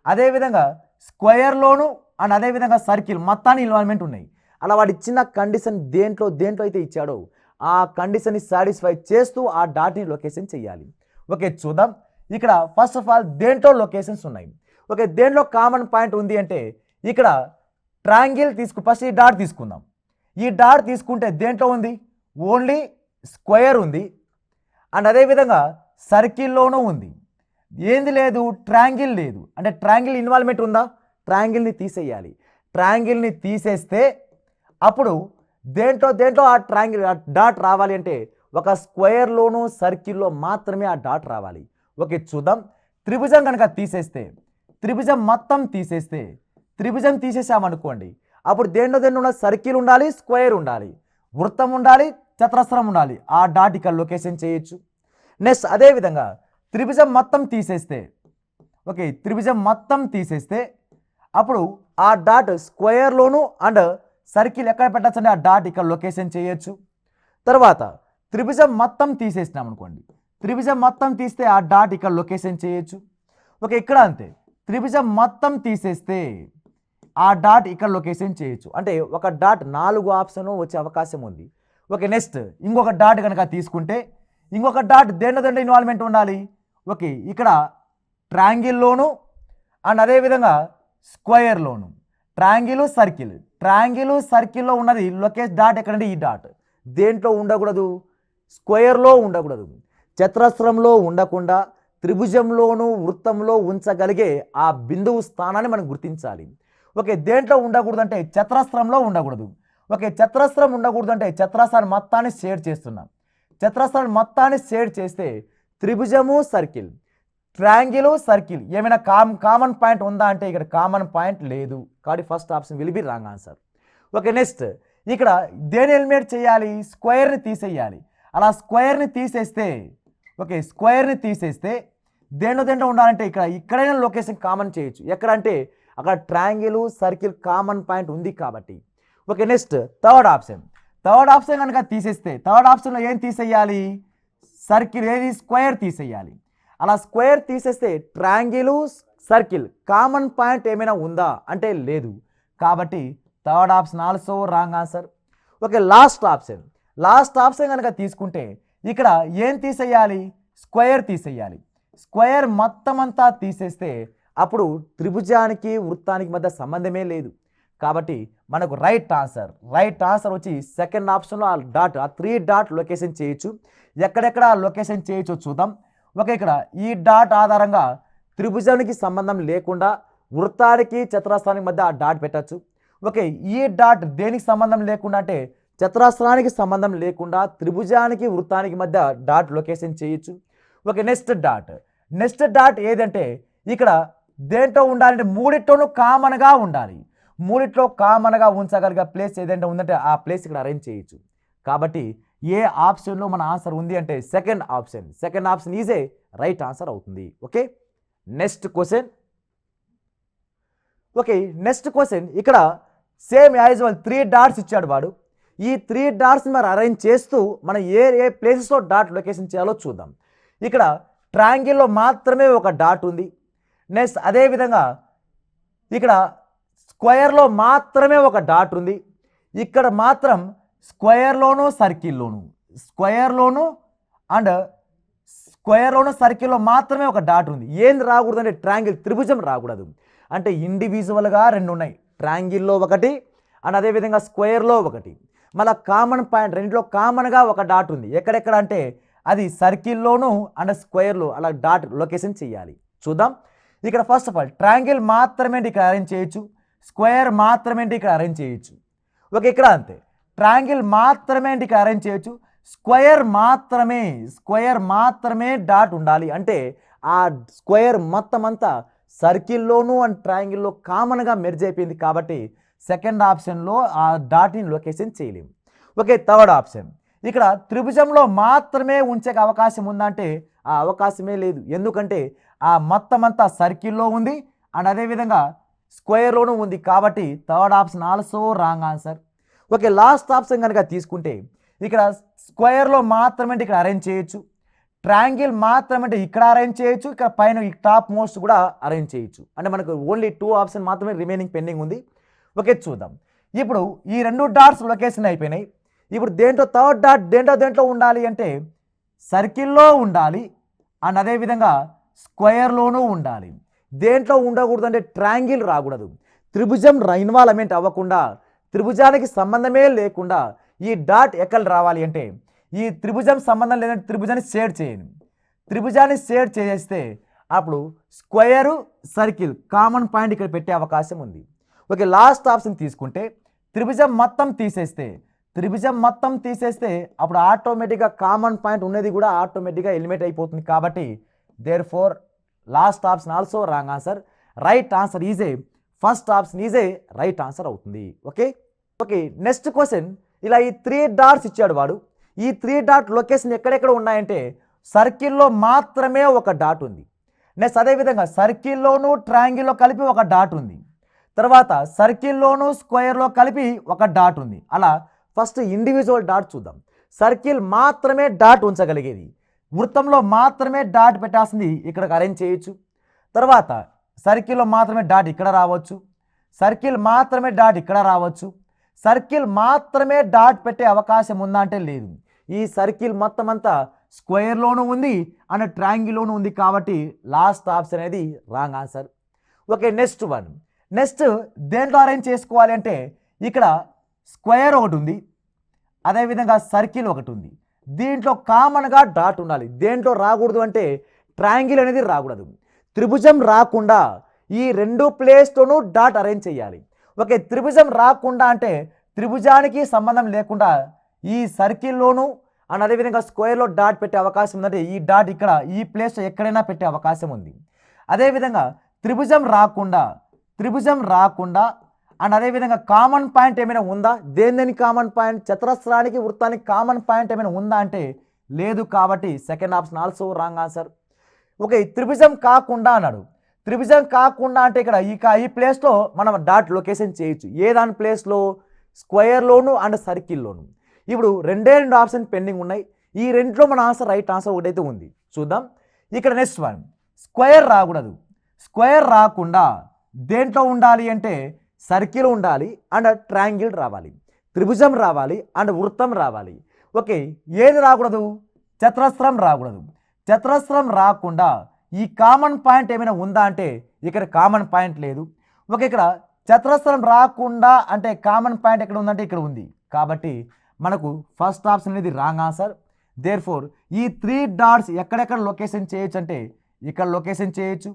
అదేవిధంగా స్క్వేర్లోను అండ్ అదేవిధంగా సర్కిల్ మొత్తాన్ని ఇన్వాల్వ్మెంట్ ఉన్నాయి. అలా వాడు ఇచ్చిన కండిషన్ దేంట్లో అయితే ఇచ్చాడో ఆ కండిషన్ని సాటిస్ఫై చేస్తూ ఆ డాట్ని లొకేషన్ చేయాలి. ఓకే, చూద్దాం. ఇక్కడ ఫస్ట్ ఆఫ్ ఆల్ దేంట్లో లొకేషన్స్ ఉన్నాయి. ఓకే, దేంట్లో కామన్ పాయింట్ ఉంది అంటే ఇక్కడ ట్రయాంగిల్ ఫస్ట్ ఈ డాట్ తీసుకుందాం. ఈ డాట్ తీసుకుంటే దేంట్లో ఉంది, ఓన్లీ స్క్వేర్ ఉంది అండ్ అదేవిధంగా సర్కిల్లోనూ ఉంది. ఏంది లేదు, ట్రయాంగిల్ లేదు. అంటే ట్రయాంగిల్ ఇన్వాల్వ్మెంట్ ఉందా, ట్రయాంగిల్ని తీసేయాలి. ట్రయాంగిల్ని తీసేస్తే అప్పుడు దేంట్లో ఆ ట్రయాంగిల్ డాట్ రావాలి అంటే ఒక స్క్వేర్లోనూ సర్కిల్లో మాత్రమే ఆ డాట్ రావాలి. ఓకే, చూద్దాం. త్రిభుజం కనుక తీసేస్తే, త్రిభుజం మొత్తం తీసేస్తే, త్రిభుజం తీసేసామనుకోండి అప్పుడు దేంట్లో ఉన్న సర్కిల్ ఉండాలి, స్క్వేర్ ఉండాలి, వృత్తం ఉండాలి, చతురస్రం ఉండాలి. ఆ డాట్ ఇక్కడ లొకేషన్ చేయొచ్చు. నెక్స్ట్ అదేవిధంగా త్రిభుజం మొత్తం తీసేస్తే, ఓకే, త్రిభుజం మొత్తం తీసేస్తే అప్పుడు ఆ డాట్ స్క్వేర్లోను అండ్ సర్కిల్ ఎక్కడ పెట్టచ్చు అంటే ఆ డాట్ ఇక్కడ లొకేషన్ చేయొచ్చు. తర్వాత త్రిభుజం మొత్తం తీసేసినాం అనుకోండి, త్రిభుజం మొత్తం తీస్తే ఆ డాట్ ఇక్కడ లొకేషన్ చేయొచ్చు. ఓకే, ఇక్కడ అంతే, త్రిభుజం మొత్తం తీసేస్తే ఆ డాట్ ఇక్కడ లొకేషన్ చేయొచ్చు. అంటే ఒక డాట్ 4 ఆప్షన్ వచ్చే అవకాశం ఉంది. ఓకే, నెక్స్ట్ ఇంకొక డాట్ కనుక తీసుకుంటే ఇంకొక డాట్ దేంట్లో ఇన్వాల్వ్మెంట్ ఉండాలి. ఓకే, ఇక్కడ ట్రయాంగిల్లోను అండ్ అదేవిధంగా స్క్వేర్లోను, ట్రయాంగిల్ సర్కిల్లో ఉన్నది లొకేషన్ డాట్ ఎక్కడంటే ఈ డాట్ దేంట్లో ఉండకూడదు, స్క్వేర్లో ఉండకూడదు, చతురస్రంలో ఉండకుండా త్రిభుజంలోను వృత్తంలో ఉంచగలిగే ఆ బిందువు స్థానాన్ని మనం గుర్తించాలి. ఓకే, దేంట్లో ఉండకూడదు అంటే చతురస్రంలో ఉండకూడదు. ఓకే, చతురస్రం ఉండకూడదు అంటే చతురస్రాన్ని మొత్తాన్ని షేడ్ చేస్తున్నాం. చతురస్రాన్ని మొత్తాన్ని షేడ్ చేస్తే త్రిభుజము సర్కిల్, ట్రయాంగిల్ సర్కిల్ ఏమైనా కామన్ పాయింట్ ఉందా అంటే ఇక్కడ కామన్ పాయింట్ లేదు. కాబట్టి first option will be wrong answer. Okay, next ఇక్కడ దేని ఎలిమినేట్ చేయాలి, స్క్వేర్ని తీసేయాలి. అలా స్క్వేర్ని తీసేస్తే, ఓకే, స్క్వేర్ని తీసేస్తే దేంట్లో ఉండాలంటే ఇక్కడైనా లొకేషన్ కామన్ చేయొచ్చు. ఎక్కడ అంటే అక్కడ ట్రయాంగిల్ సర్కిల్ కామన్ పాయింట్ ఉంది కాబట్టి. ఓకే, నెక్స్ట్ థర్డ్ ఆప్షన్ కనుక తీసేస్తే థర్డ్ ఆప్షన్లో ఏం తీసేయాలి, సర్కిల్ ఏది, స్క్వేర్ తీసేయాలి. అలా స్క్వేర్ తీసేస్తే ట్రయాంగిల్ సర్కిల్ కామన్ పాయింట్ ఏమైనా ఉందా అంటే లేదు. కాబట్టి third option also wrong answer. Okay, last option కనుక తీసుకుంటే ఇక్కడ ఏం తీసేయాలి, స్క్వేర్ తీసేయాలి. స్క్వేర్ మొత్తం అంతా తీసేస్తే అప్పుడు త్రిభుజానికి వృత్తానికి మధ్య సంబంధమే లేదు. కాబట్టి మనకు రైట్ ఆన్సర్ వచ్చి సెకండ్ ఆప్షన్లో ఆ 3 డాట్ లొకేషన్ చేయొచ్చు. ఎక్కడెక్కడ లొకేషన్ చేయొచ్చో చూద్దాం. ఓకే, ఇక్కడ ఈ డాట్ ఆధారంగా త్రిభుజానికి సంబంధం లేకుండా వృత్తానికి చతురస్రానికి మధ్య ఆ డాట్ పెట్టచ్చు. ఓకే, ఈ డాట్ దేనికి సంబంధం లేకుండా అంటే చతురస్రానికి సంబంధం లేకుండా త్రిభుజానికి వృత్తానికి మధ్య డాట్ లొకేషన్ చేయొచ్చు. ఓకే, నెక్స్ట్ డాట్ ఏదంటే ఇక్కడ దేంట్లో ఉండాలంటే మూడిట్లోనూ కామన్గా ఉండాలి. మూడిట్లో కామన్గా ఉంచగలిగే ప్లేస్ ఏదంటే ఉందంటే ఆ ప్లేస్ ఇక్కడ అరేంజ్ చేయొచ్చు. కాబట్టి ఏ ఆప్షన్లో మన ఆన్సర్ ఉంది అంటే second option is a right answer అవుతుంది. ఓకే, నెక్స్ట్ క్వశ్చన్ ఇక్కడ సేమ్ యాజ్ వెల్ 3 డాట్స్ ఇచ్చాడు వాడు. ఈ 3 డాట్స్ మరి అరేంజ్ చేస్తూ మనం ఏ ప్లేసెస్లో డాట్ లొకేషన్ చేయాలో చూద్దాం. ఇక్కడ ట్రయాంగిల్లో మాత్రమే ఒక డాట్ ఉంది. నెక్స్ట్ అదేవిధంగా ఇక్కడ స్క్వేర్లో మాత్రమే ఒక డాట్ ఉంది. ఇక్కడ మాత్రం స్క్వేర్లోను సర్కిల్లో మాత్రమే ఒక డాట్ ఉంది. ఏంది రాకూడదు అంటే ట్రయాంగిల్ త్రిభుజం రాకూడదు. అంటే ఇండివిజువల్గా 2 ఉన్నాయి, ట్రయాంగిల్లో ఒకటి అండ్ అదేవిధంగా స్క్వేర్లో ఒకటి. మళ్ళీ కామన్ పాయింట్ రెండిలో కామన్గా ఒక డాట్ ఉంది. ఎక్కడెక్కడ అంటే అది సర్కిల్లోను అండ్ స్క్వేర్లో అలా డాట్ లొకేషన్ చేయాలి. చూద్దాం. ఇక్కడ ఫస్ట్ ఆఫ్ ఆల్ ట్రయాంగిల్ మాత్రమే ఇక్కడ అరేంజ్ చేయొచ్చు, స్క్వేర్ మాత్రమే ఇక్కడ అరేంజ్ చేయొచ్చు. ఓకే, ఇక్కడ అంతే, ట్రయాంగిల్ మాత్రమే ఇక్కడ అరేంజ్ చేయొచ్చు, స్క్వేర్ మాత్రమే డాట్ ఉండాలి. అంటే ఆ స్క్వేర్ మొత్తం అంతా సర్కిల్లోను అండ్ ట్రయాంగిల్లో కామన్గా మెర్జ్ అయిపోయింది. కాబట్టి సెకండ్ ఆప్షన్లో ఆ డాట్ని లొకేషన్ చేయలేము. ఓకే, థర్డ్ ఆప్షన్ ఇక్కడ త్రిభుజంలో మాత్రమే ఉంచే అవకాశం ఉందంటే ఆ అవకాశమే లేదు. ఎందుకంటే ఆ మొత్తం అంతా సర్కిల్లో ఉంది అండ్ అదేవిధంగా స్క్వేర్లోనూ ఉంది. కాబట్టి third option also wrong answer. Okay, last option కనుక తీసుకుంటే ఇక్కడ స్క్వేర్లో మాత్రమే ఇక్కడ అరేంజ్ చేయొచ్చు, ట్రయాంగిల్ మాత్రమే ఇక్కడ అరేంజ్ చేయొచ్చు, ఇక్కడ పైన ఈ టాప్ మోస్ట్ కూడా అరేంజ్ చేయొచ్చు. అంటే మనకు ఓన్లీ 2 ఆప్షన్ మాత్రమే రిమైనింగ్ పెండింగ్ ఉంది. ఓకే, చూద్దాం. ఇప్పుడు ఈ 2 డాట్స్ లొకేషన్ అయిపోయినాయి. ఇప్పుడు దేంట్లో థర్డ్ డాట్ దేంట్లో ఉండాలి అంటే సర్కిల్లో ఉండాలి అండ్ అదేవిధంగా స్క్వేర్లోనూ ఉండాలి. దేంట్లో ఉండకూడదు అంటే ట్రయాంగిల్ రాకూడదు. త్రిభుజం ఇన్వాల్వ్మెంట్ అవ్వకుండా, త్రిభుజానికి సంబంధమే లేకుండా ఈ డాట్ ఎక్కడ రావాలి అంటే ఈ త్రిభుజం సంబంధం లేదంటే త్రిభుజాన్ని షేడ్ చేయండి. త్రిభుజాన్ని షేడ్ చేస్తే అప్పుడు స్క్వేరు సర్కిల్ కామన్ పాయింట్ ఇక్కడ పెట్టే అవకాశం ఉంది. ఓకే, లాస్ట్ ఆప్షన్ తీసుకుంటే త్రిభుజం మొత్తం తీసేస్తే అప్పుడు ఆటోమేటిక్గా కామన్ పాయింట్ ఉన్నది కూడా ఆటోమేటిక్గా ఎలిమినేట్ అయిపోతుంది. కాబట్టి therefore last option also wrong answer. Right answer is a first option is a right answer అవుతుంది. Okay, next question. ఇలా ఈ 3 డాట్స్ ఇచ్చాడు వాడు. ఈ 3 డాట్ లొకేషన్ ఎక్కడెక్కడ ఉన్నాయంటే సర్కిల్లో మాత్రమే ఒక డాట్ ఉంది. నెక్స్ట్ అదేవిధంగా సర్కిల్లోనూ ట్రయాంగిల్లో కలిపి ఒక డాట్ ఉంది. తర్వాత సర్కిల్లోనూ స్క్వేర్లో కలిపి ఒక డాట్ ఉంది. అలా ఫస్ట్ ఇండివిజువల్ డాట్ చూద్దాం. సర్కిల్ మాత్రమే డాట్ ఉంచగలిగేది, వృత్తంలో మాత్రమే డాట్ పెట్టాల్సింది ఇక్కడికి అరేంజ్ చేయొచ్చు. తర్వాత సర్కిల్లో మాత్రమే డాట్ ఇక్కడ రావచ్చు, సర్కిల్ మాత్రమే డాట్ ఇక్కడ రావచ్చు. సర్కిల్ మాత్రమే డాట్ పెట్టే అవకాశం ఉందా అంటే లేదు. ఈ సర్కిల్ మొత్తం అంతా స్క్వేర్లోనూ ఉంది అండ్ ట్రయాంగిల్లోనూ ఉంది. కాబట్టి లాస్ట్ ఆప్షన్ అనేది wrong answer. Okay, next one. Next దేంట్లో అరేంజ్ చేసుకోవాలి అంటే ఇక్కడ స్క్వేర్ ఒకటి ఉంది, అదేవిధంగా సర్కిల్ ఒకటి ఉంది. దీంట్లో కామన్గా డాట్ ఉండాలి. దేంట్లో రాకూడదు అంటే ట్రయాంగిల్ అనేది రాకూడదు. త్రిభుజం రాకుండా ఈ 2 ప్లేస్లోనూ డాట్ అరేంజ్ చేయాలి. ఓకే, త్రిభుజం రాకుండా అంటే త్రిభుజానికి సంబంధం లేకుండా ఈ సర్కిల్లోనూ అండ్ అదేవిధంగా స్క్వేర్లో డాట్ పెట్టే అవకాశం ఉందంటే ఈ డాట్ ఇక్కడ ఈ ప్లేస్లో ఎక్కడైనా పెట్టే అవకాశం ఉంది. అదేవిధంగా త్రిభుజం రాకుండా అండ్ అదేవిధంగా కామన్ పాయింట్ ఏమైనా ఉందా? దేని కామన్ పాయింట్? చతురస్రానికి వృత్తానికి కామన్ పాయింట్ ఏమైనా ఉందా అంటే లేదు. కాబట్టి second option also wrong answer. Okay, త్రిభుజం కాకుండా అన్నాడు. త్రిభుజం కాకుండా అంటే ఇక్కడ ఈ ప్లేస్లో మనం డాట్ లొకేషన్ చేయొచ్చు. ఏ దాని ప్లేస్లో? స్క్వేర్లోను అండ్ సర్కిల్లోను. ఇప్పుడు 2 ఆప్షన్ పెండింగ్ ఉన్నాయి. ఈ రెంట్లో మన ఆన్సర్ రైట్ ఆన్సర్ ఒకటైతే ఉంది. చూద్దాం. ఇక్కడ నెక్స్ట్ వన్. స్క్వేర్ రాకూడదు. స్క్వేర్ రాకుండా దేంట్లో ఉండాలి అంటే సర్కిల్ ఉండాలి అండ్ ట్రయాంగిల్ రావాలి, త్రిభుజం రావాలి అండ్ వృత్తం రావాలి. ఓకే, ఏది రాకూడదు? చతురస్రం రాకూడదు. చతురస్రం రాకుండా ఈ కామన్ పాయింట్ ఏమైనా ఉందా అంటే ఇక్కడ కామన్ పాయింట్ లేదు. ఓకే, ఇక్కడ చతురస్రం రాకుండా అంటే కామన్ పాయింట్ ఎక్కడ ఉందంటే ఇక్కడ ఉంది. కాబట్టి మనకు ఫస్ట్ ఆప్షన్ అనేది రాంగ్ ఆన్సర్. దేర్ ఫోర్ ఈ 3 డాట్స్ ఎక్కడెక్కడ లొకేషన్ చేయొచ్చు అంటే ఇక్కడ లొకేషన్ చేయొచ్చు,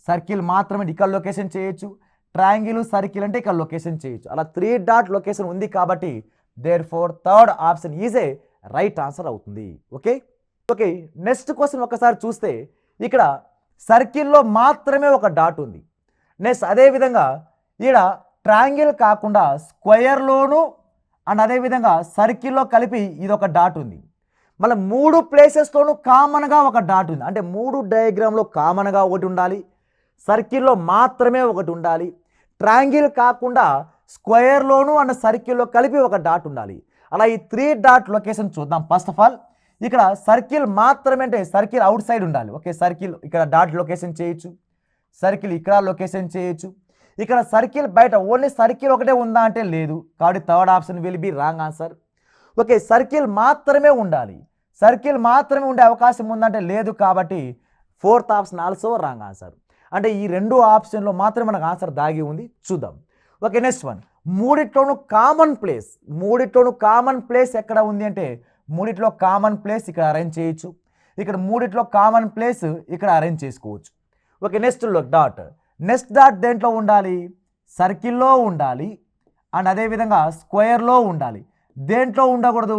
సర్కిల్ మాత్రమే ఇక్కడ లొకేషన్ చేయొచ్చు, ట్రయాంగిల్ సర్కిల్ అంటే ఇక్కడ లొకేషన్ చేయొచ్చు. అలా 3 డాట్ లొకేషన్ ఉంది. కాబట్టి therefore third option is a right answer అవుతుంది. ఓకే, నెక్స్ట్ క్వశ్చన్ ఒకసారి చూస్తే ఇక్కడ సర్కిల్లో మాత్రమే ఒక డాట్ ఉంది. నెక్స్ట్ అదేవిధంగా ఇక్కడ ట్రయాంగిల్ కాకుండా స్క్వేర్లోను అండ్ అదేవిధంగా సర్కిల్లో కలిపి ఇది ఒక డాట్ ఉంది. మళ్ళీ 3 ప్లేసెస్లోనూ కామన్గా ఒక డాట్ ఉంది. అంటే 3 డయాగ్రామ్లో కామన్గా ఒకటి ఉండాలి, సర్కిల్లో మాత్రమే ఒకటి ఉండాలి, ట్రయాంగిల్ కాకుండా స్క్వేర్లోను అండ్ సర్కిల్లో కలిపి ఒక డాట్ ఉండాలి. అలా ఈ 3 డాట్ లొకేషన్ చూద్దాం. ఫస్ట్ ఆఫ్ ఆల్ ఇక్కడ సర్కిల్ మాత్రమే అంటే సర్కిల్ అవుట్ సైడ్ ఉండాలి. ఓకే, సర్కిల్ ఇక్కడ డాట్ లొకేషన్ చేయొచ్చు, సర్కిల్ ఇక్కడ లొకేషన్ చేయొచ్చు. ఇక్కడ సర్కిల్ బయట ఓన్లీ సర్కిల్ ఒకటే ఉందా అంటే లేదు. కాబట్టి third option will be wrong answer. Okay, circle మాత్రమే ఉండాలి, సర్కిల్ మాత్రమే ఉండే అవకాశం ఉందంటే లేదు. కాబట్టి fourth option also wrong answer. అంటే ఈ 2 ఆప్షన్లో మాత్రమే మనకు ఆన్సర్ దాగి ఉంది. చూద్దాం. Okay, next one. మూడిట్లోనూ కామన్ ప్లేస్ ఎక్కడ ఉంది అంటే మూడిట్లో కామన్ ప్లేస్ ఇక్కడ అరేంజ్ చేయొచ్చు, ఇక్కడ మూడిట్లో కామన్ ప్లేస్ ఇక్కడ అరేంజ్ చేసుకోవచ్చు. Okay, next dot. Next dot దేంట్లో ఉండాలి? సర్కిల్లో ఉండాలి అండ్ అదేవిధంగా స్క్వేర్లో ఉండాలి. దేంట్లో ఉండకూడదు?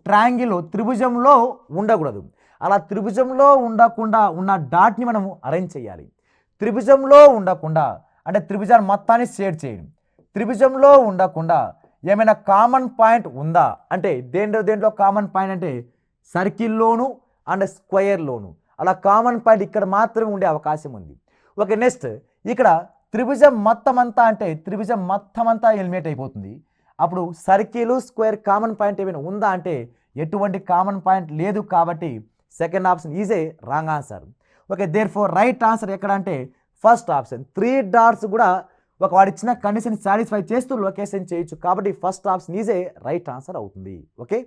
ట్రయాంగిల్ త్రిభుజంలో ఉండకూడదు. అలా త్రిభుజంలో ఉండకుండా ఉన్న డాట్ని మనము అరేంజ్ చేయాలి. త్రిభుజంలో ఉండకుండా అంటే త్రిభుజాన్ని మొత్తాన్ని షేడ్ చేయండి. త్రిభుజంలో ఉండకుండా ఏమైనా కామన్ పాయింట్ ఉందా అంటే దేంట్లో కామన్ పాయింట్ అంటే సర్కిల్లోను అండ్ స్క్వేర్లోను. అలా కామన్ పాయింట్ ఇక్కడ మాత్రమే ఉండే అవకాశం ఉంది. ఓకే, నెక్స్ట్ ఇక్కడ త్రిభుజం మొత్తం అంతా అంటే త్రిభుజం మొత్తం అంతా ఎలిమినేట్ అయిపోతుంది. అప్పుడు సర్కిల్ స్క్వేర్ కామన్ పాయింట్ ఏమైనా ఉందా అంటే ఎటువంటి కామన్ పాయింట్ లేదు, కాబట్టి second option is a wrong answer. Okay, therefore right answer ఎక్కడ అంటే ఫస్ట్ ఆప్షన్. 3 డాట్స్ కూడా ఒక వాడిచ్చిన కండిషన్ సాటిస్ఫై చేస్తూ లొకేషన్ చేయొచ్చు, కాబట్టి first option is a right answer అవుతుంది. ఓకే.